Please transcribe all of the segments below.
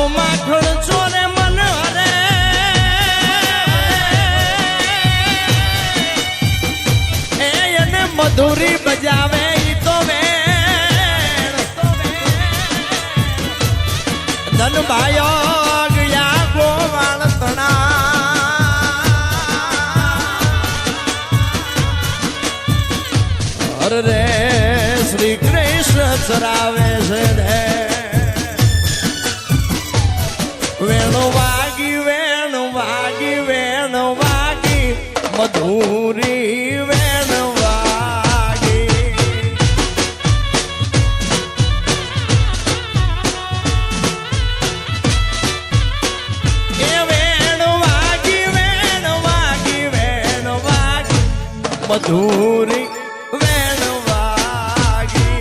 માખણ ચોરે મન હરે એને મધુરી બજાવે ઈ તો વેણ ધન ભાયો ગયા ગોવાળ તણા હર રે શ્રી કૃષ્ણ ચરાવે છે રે વેણુ વાગી મધુરી વેણ વાગી એ વેણ વાગી મધુરી વેણ વાગી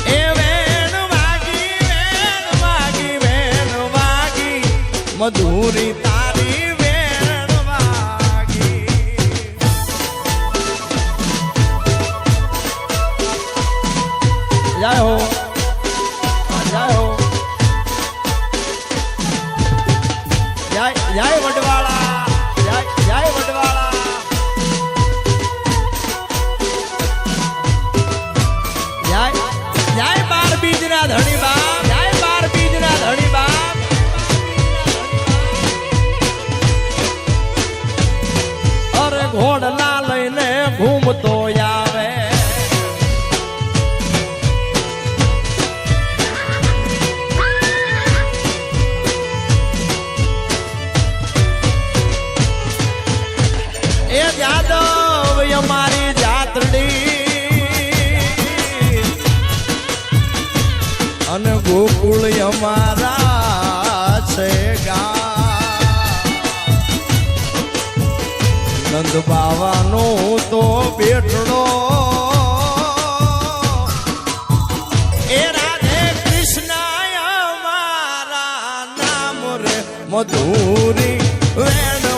એ વેણ વાગી મધુરી તારી વેણ વાગી જય હો જય હો જય વડવાળા જય વડવાળા જય 12 બીજના ધણી બાપ જય 12 બીજના ધણી બાપ અરે ઘોડલા લઈને ઘૂમતો આવે એ જાદવ અમારી જાતડી અને ગોકુળ અમારા છે ગા નંદ બાવાનો તો બેઠડો એ રાધે કૃષ્ણ અમારા નામ રે મધુરી વેણ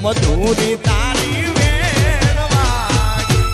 મધુરી તારી વેણ વાગી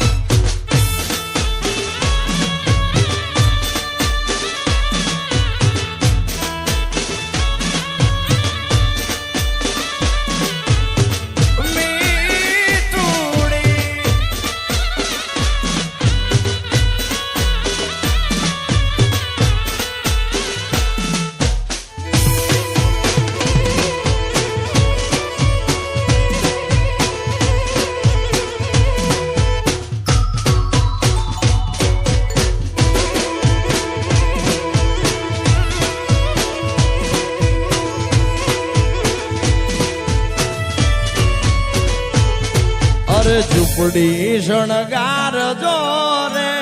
ઝૂંપડી શણગાર જો રે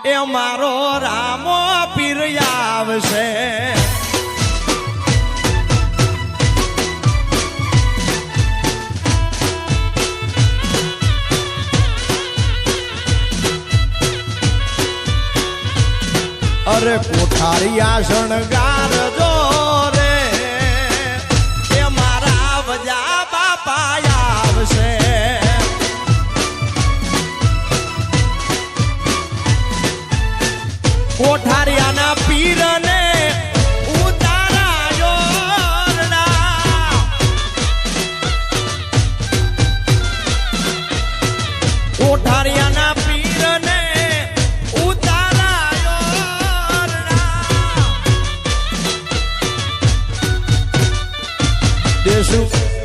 એ મારો રામો પીર આવશે અરે કોઠારિયા શણગાર જો રે એ મારા વજા બાપા આવશે કોઠારિયાના પીરને ઉતારાયો કોઠારિયાના પીરને ઉતારાયો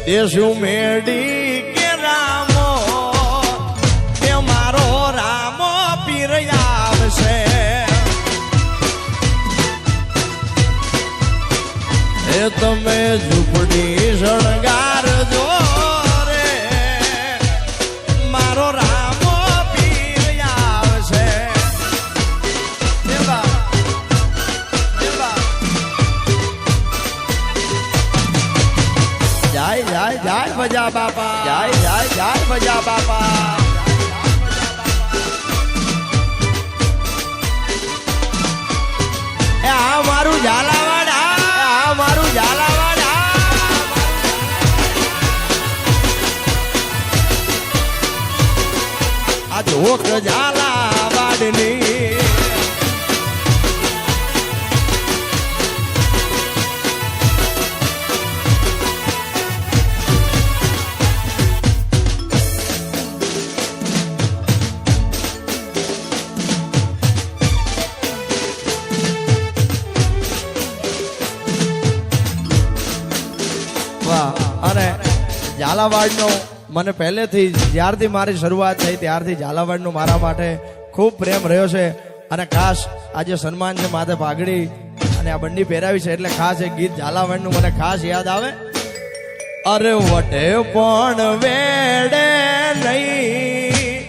દેશુ મેડી કે રામો કે મારો રામો પીર આવશે એ તમે ઝૂંપડી શણગાર જો રે મારો રામો પીર આવશે જય ભજા બાપા જય ભજા બાપા આ જોક ઝાલાવાડની અને ઝાલાવાડનો મને પહેલેથી જ્યારથી મારી શરૂઆત થઈ ત્યારથી ઝાલાવાડનો મારા માટે ખૂબ પ્રેમ રહ્યો છે અને ખાસ આજે સન્માન છે માથે પાઘડી અને આ બંડી પહેરાવી છે એટલે ખાસ એક ગીત ઝાલાવાડનું મને ખાસ યાદ આવે. અરે વટે પણ વેડે નહીં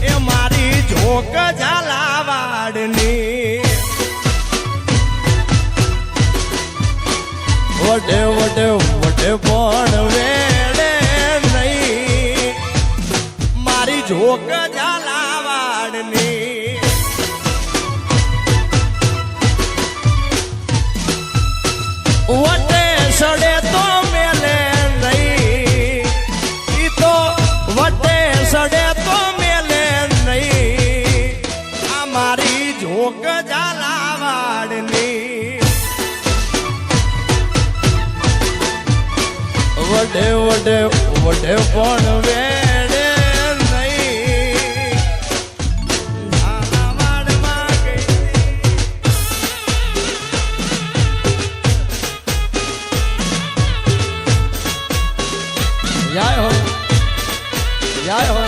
એ મારી જોક ઝાલાવાડની વટે વટે વટે પણ વેડે નહીં મારી જોક ઝાલાવાડની વટે સડે તો મેલે નહીં ઈ તો વટે સડે તો મેલે નહીં આ મારી જોક ઝાલાવાડની વડે વડે વડે પણ વેડે નહીં ઝાલાવાડમાં ગઈ જય હો જય હો.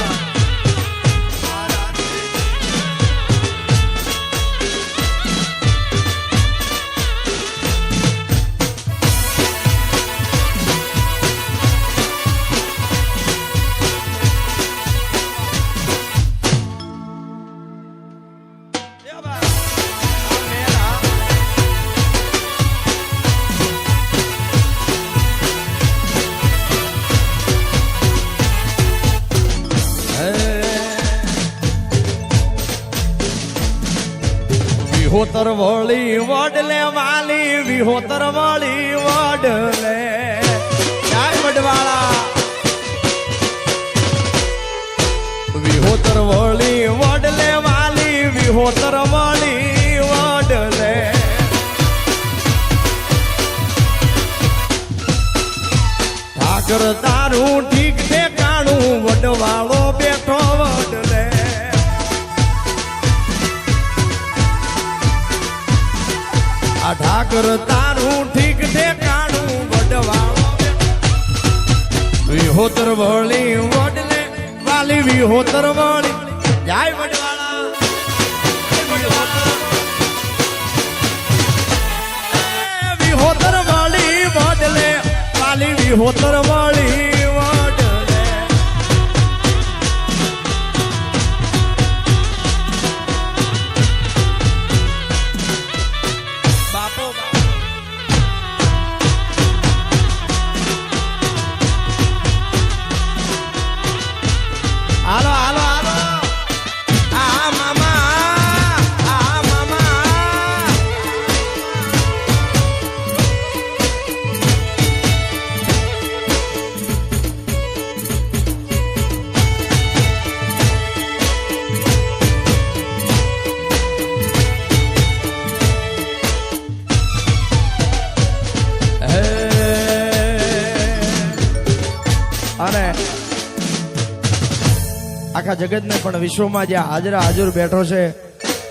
વિહોતર વળી વડલે વાલી વિહોતર વળી વડલે જય વડવાળા વિહોતર વળી વડલે વાલી વિહોતર વળી વડલે ઠાકર તારું ઠીક ઠેકાણું વડવાળો બેઠો વડલે આ ઠાકર તારું ઠીક ઠેકાણું વડવાળો વિહોતર વળી વડલે વાલી વિહોતર વળી જય વડવાળા વિહોતર વળી વડલે વાલી વિહોતર વળી વડલે બાપો હાલો હાલો હાલો આ મામા આ મામા અને આખા જગતને પણ વિશ્વમાં જે હાજરા હાજર બેઠો છે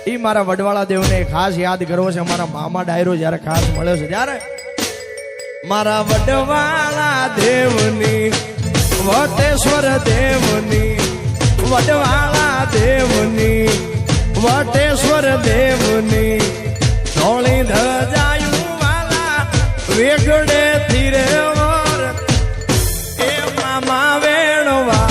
એ મારા વડવાળા દેવને ખાસ યાદ કરવો છે. મારા મામા ડાયરો જ્યારે ખાસ મળ્યો છે ત્યારે મારા વડવાળા દેવની વટેશ્વર દેવની વડવાળા દેવની વટેશ્વર દેવની ધોળી ધજાયું વાલા વેગડે ધીરે વર એ મામા વેણવા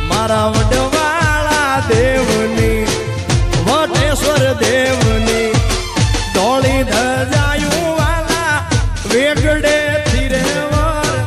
મારા વડવાળા દેવની વટેશ્વર દેવની ધોળી ધજાયું વાલા વેગડે ધીરે વર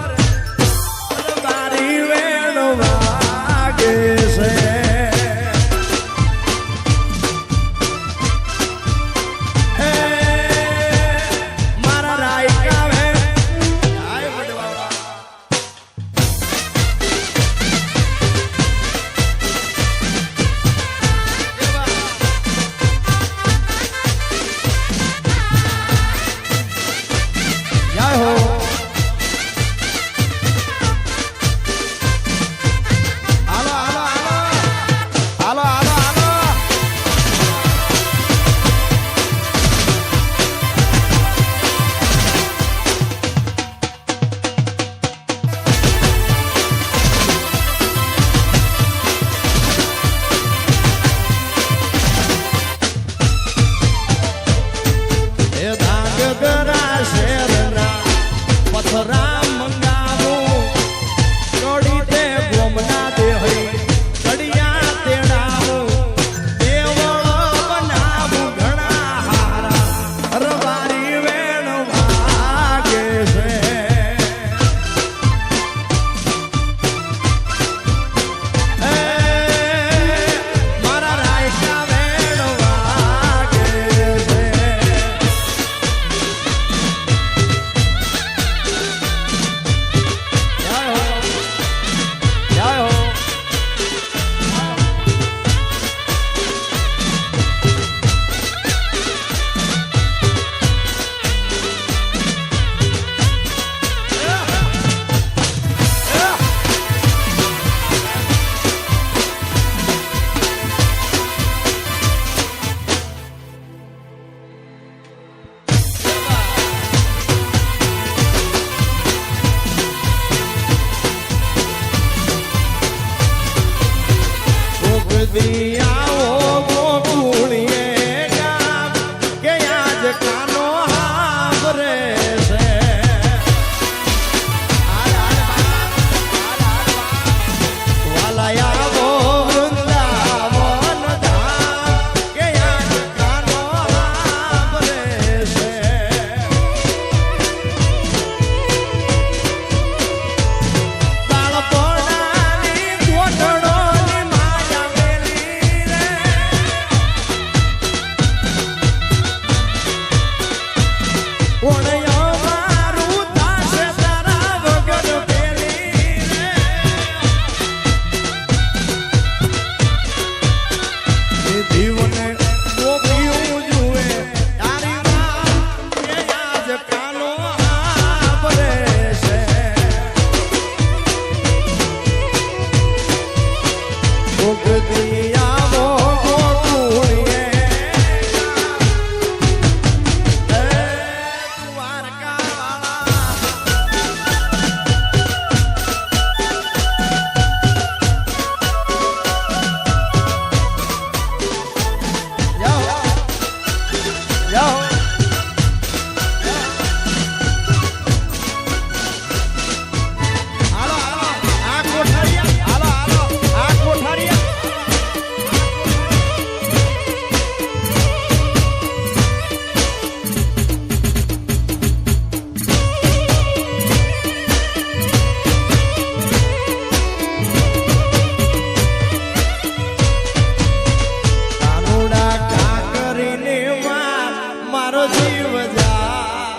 મારો જીવ જા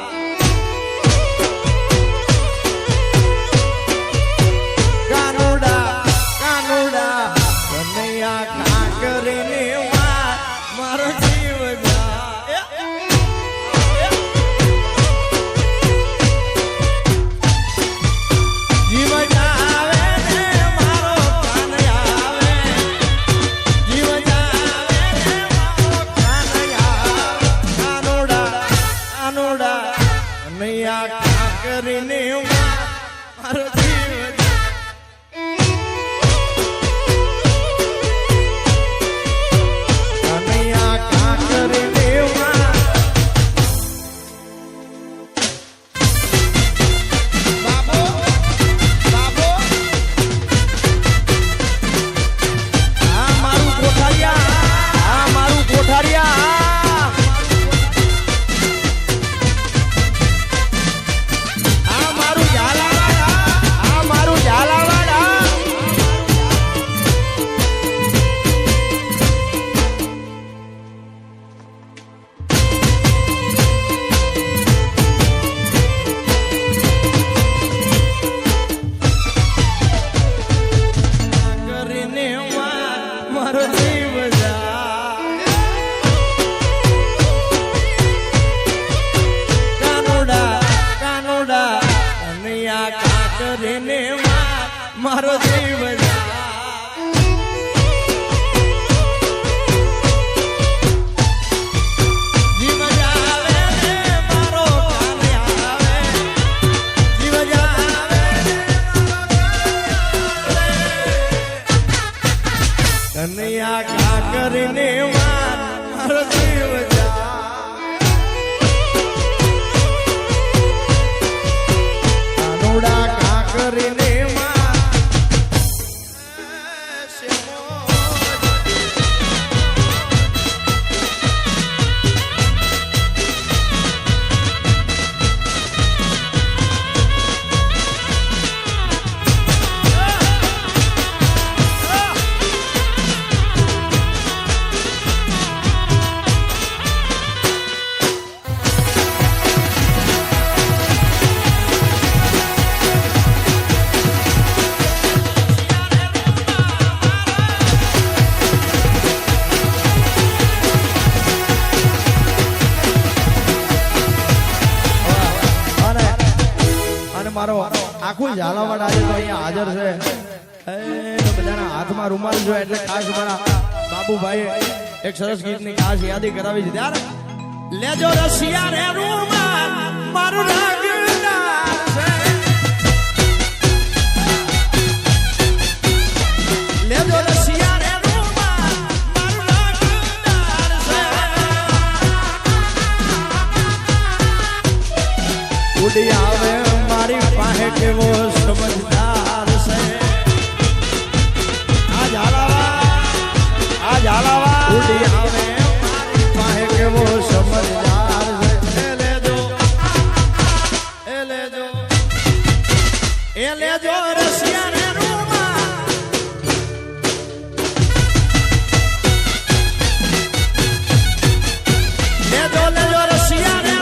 કાનુડા કાનુડા કનૈયા કાકરીને મારો જીવ જા જીવ જાવે ને મારો કાનૈયા આવે જીવ જાવે ને મારો કાનૈયા કાનુડા કાનુડા કનૈયા કાકરીને મારો જીવ કનૈયા કાકરીને બાબો બાબો આ મારું કોઠારિયા આ મારું કોઠારિયા આ મારું ઝાલાવાડ આ મારું ઝાલાવાડ કરીને મારો જીવ જા કાનુડા કાનુડા કનૈયા કાકરીને મારો જીવ જા જીવ જાવે ને મારો કાનૈયા આવે જીવ જાવે ને કનૈયા કાકરીને મારો જીવ જા કાનુડા કાકરીને મારો આખું ઝાલાવાડ આજે તો અહીંયા હાજર છે તો બધાના હાથમાં રૂમાલ જો એટલે ખાસ મારા બાબુભાઈ એક સરસ ગીતની ખાસ યાદી કરાવી છે ત્યારે લેજો રસિયા રે રૂમાલ મારું લાગનાર છે લેજો રસિયા રે રૂમાલ મારું લાગનાર છે ઉડી આવે મારી પાસે કેવો સમજદાર છે આ ઝાલાવાડ ઉડી આવે મારી પાસે કેવો સમજદાર છે એ લેજો રસિયા ને રૂમાલ લેજો રસિયા ને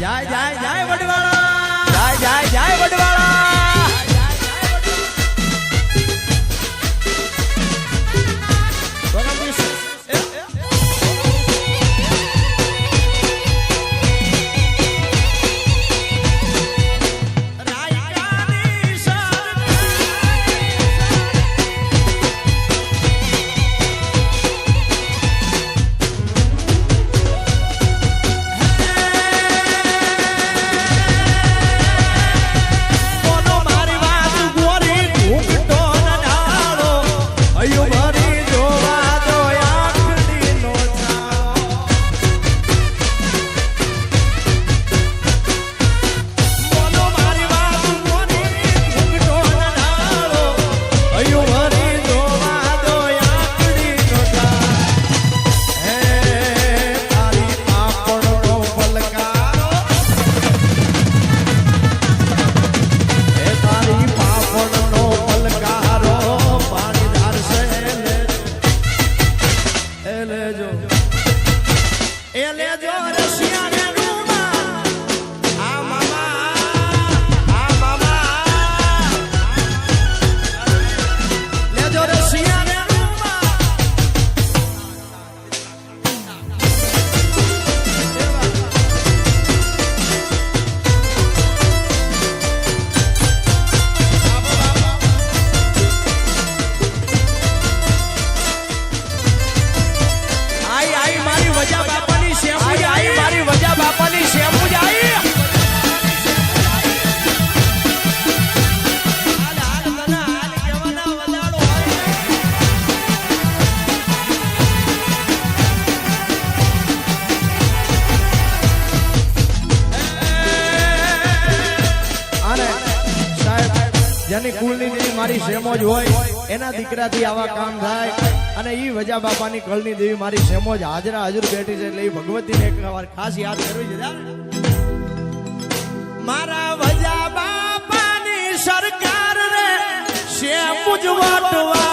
જય વડવાળા જય વડવાળા જેની કુળની દેવી મારી શેમોજ હોય એના દીકરાથી આવા કામ થાય અને ઈ વજા બાપાની કળની દેવી મારી શેમોજ હાજરા હજુર બેઠી છે એટલે એ ભગવતીને એક વાર ખાસ યાદ કરવી છે મારા વજા બાપાની સરકાર રે શેમોજ વાટવાળી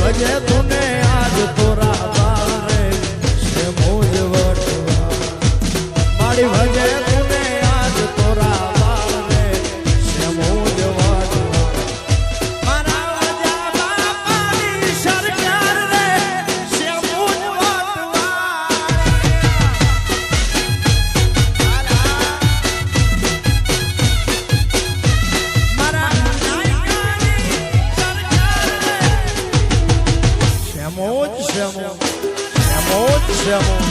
भजे तूने आज तोरा बारे से मोज वटवा माड़ी भजे तूने आज तोरा बारे से मोज वटवा मारा वजा बापानी सरकार रे से मोज वटवा मारा Shemot, Shemot, Shemot, Shemot.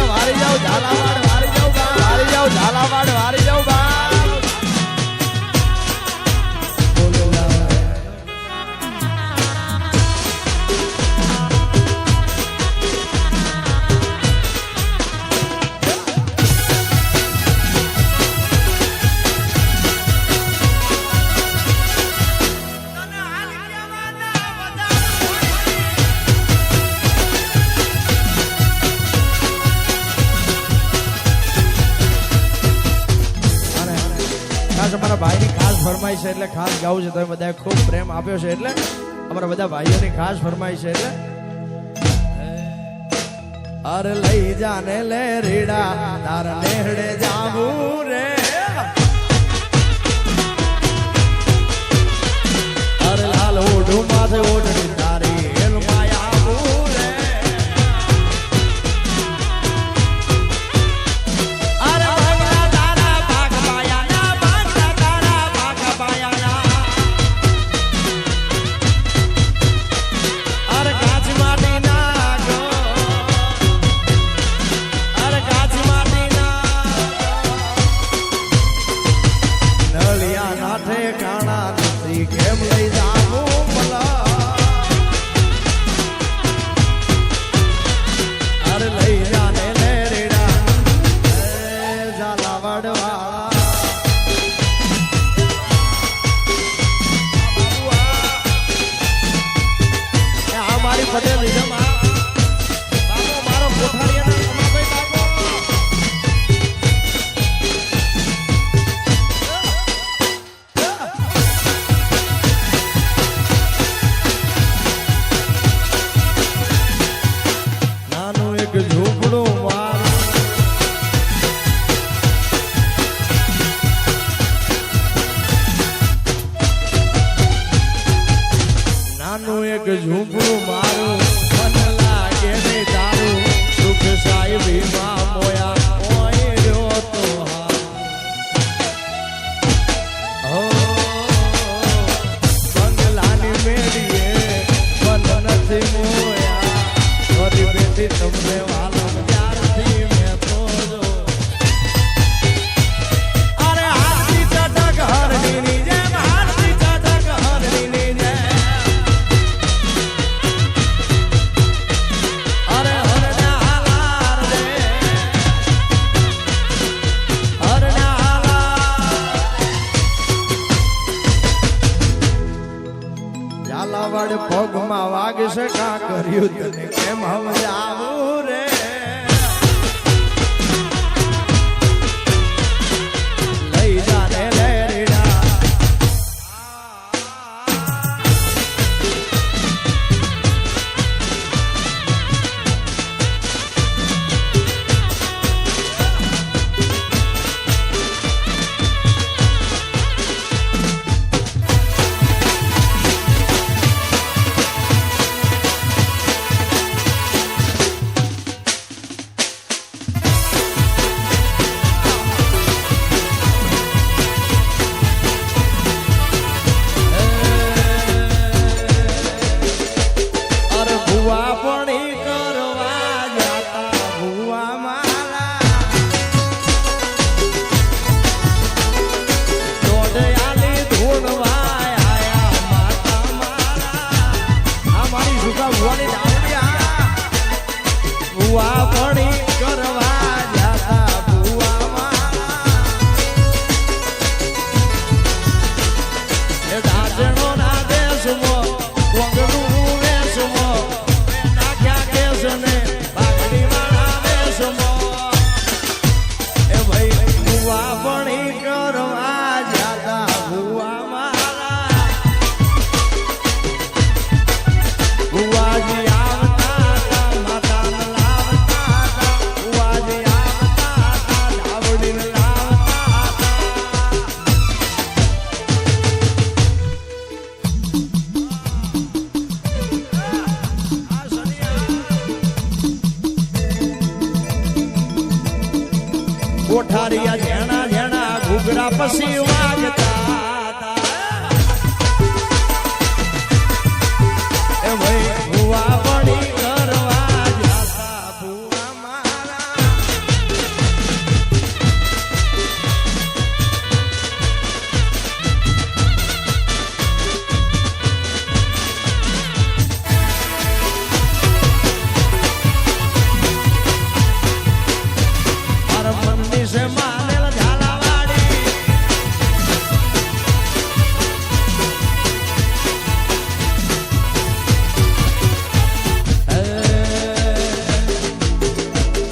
વારી જાઓ ઝાલાવાડ, વારી જાઓ બા, વારી જાઓ ઝાલાવાડ, વારી જાઓ બા. અમારા ભાઈની ખાસ ફરમાઈશ છે એટલે ખાસ ગાવું છે તમે બધાએ ખૂબ પ્રેમ આપ્યો છે એટલે અમારા બધા ભાઈઓની ખાસ ફરમાઈશ છે એટલે અરે લઈ જાને લે રીડા તાર નેહડે જાવું રે અરે લાલ ઓઢું માથે ઓઢડી તારી હેલ માયા રે કેમ લઈ જાવું ભલા અરે લઈ જાને લે રેડા ઝાલાવાડ વાળા આ મારી પટેલ લીધે મારો કોઠારીયા ઝૂંપડું મારું નાનું એક ઝૂંપડું મારું મન લાગે ને તારું સુખ સાહેબી માં મોયા ઓય રહ્યો તો હો બંગલાની મેડીએ મન નથી મોયા ગરીબ બેટી તમને ઝાલાવાડ પગમાં વાગશે કા કર્યું તને કેમ સમજાવું રે લઈ જાને લે રેડા કોઠારિયા ઝેણા ઝેણા ઘૂઘરા પછી વાગતા એ ભાઈ ભુવા વળી કરવા જાતા ભુવા મારા મારા મનની છે માનેલ ઝાલાવાડી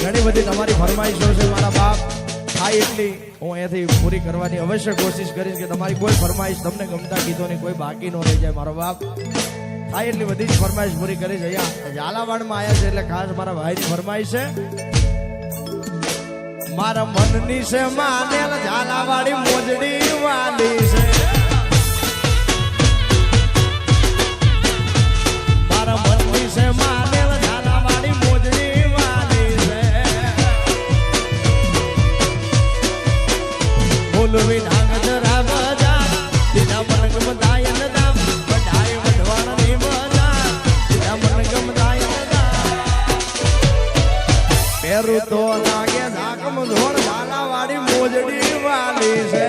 ઘણી બધી તમારી ફરમાઈશો છે મારા બાપ થાય એટલી હું અહીંયાથી પૂરી કરવાની અવશ્ય કોશિશ કરીશ કે તમારી કોઈ ફરમાઈશ તમને ગમતા ગીતોની કોઈ બાકી ન રહી જાય મારો બાપ થાય એટલી બધી જ ફરમાઈશ પૂરી કરીશ અહીંયા ઝાલાવાડમાં આવ્યા છે એટલે ખાસ મારા ભાઈની ફરમાઈશ છે મારા મનની છે માનેલ ઝાલાવાડી મોજડી વાલી છે મારા મનની છે માનેલ ઝાલાવાડી મોજડી વાલી છે બોલવી ડાંગ જરા બજા દીના મન ગમદાય ન દામ બધાય વઢવાણ ની બજા દીના મન ગમદાય ન દામ પેરું તો લાગે ઝાકમ ધોર ઝાલાવાડી મોજડી વાલી છે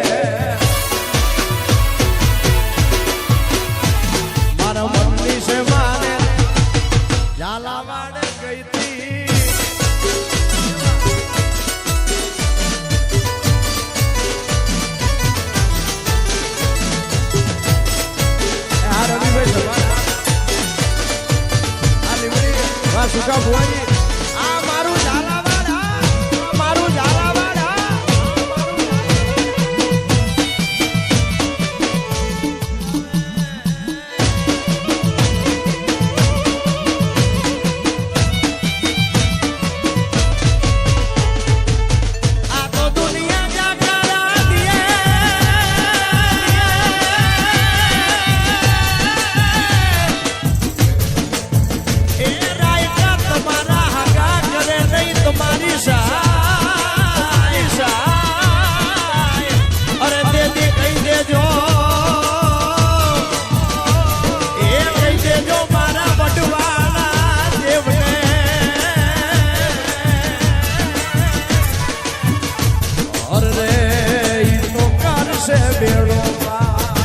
મારા મનની છે માને ઝાલાવાડે ગઈતી આ રવિભાઈ સવાના આ લીમડી વાહ સુકા ભુવાજી આ મારું ઝાલાવાડ મારું ઝાલાવાડ આ તો દુનિયા જાગરા દિયે એ રાયકા તમારા હગા કરે નહીં તમારી સહાય અરે દેદી કહી દેજો એ કહી દેજો મારા વડવાના દેવને અરે ઈ તો કરશે બેડો પાર.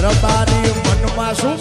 રબારી મનમાં શું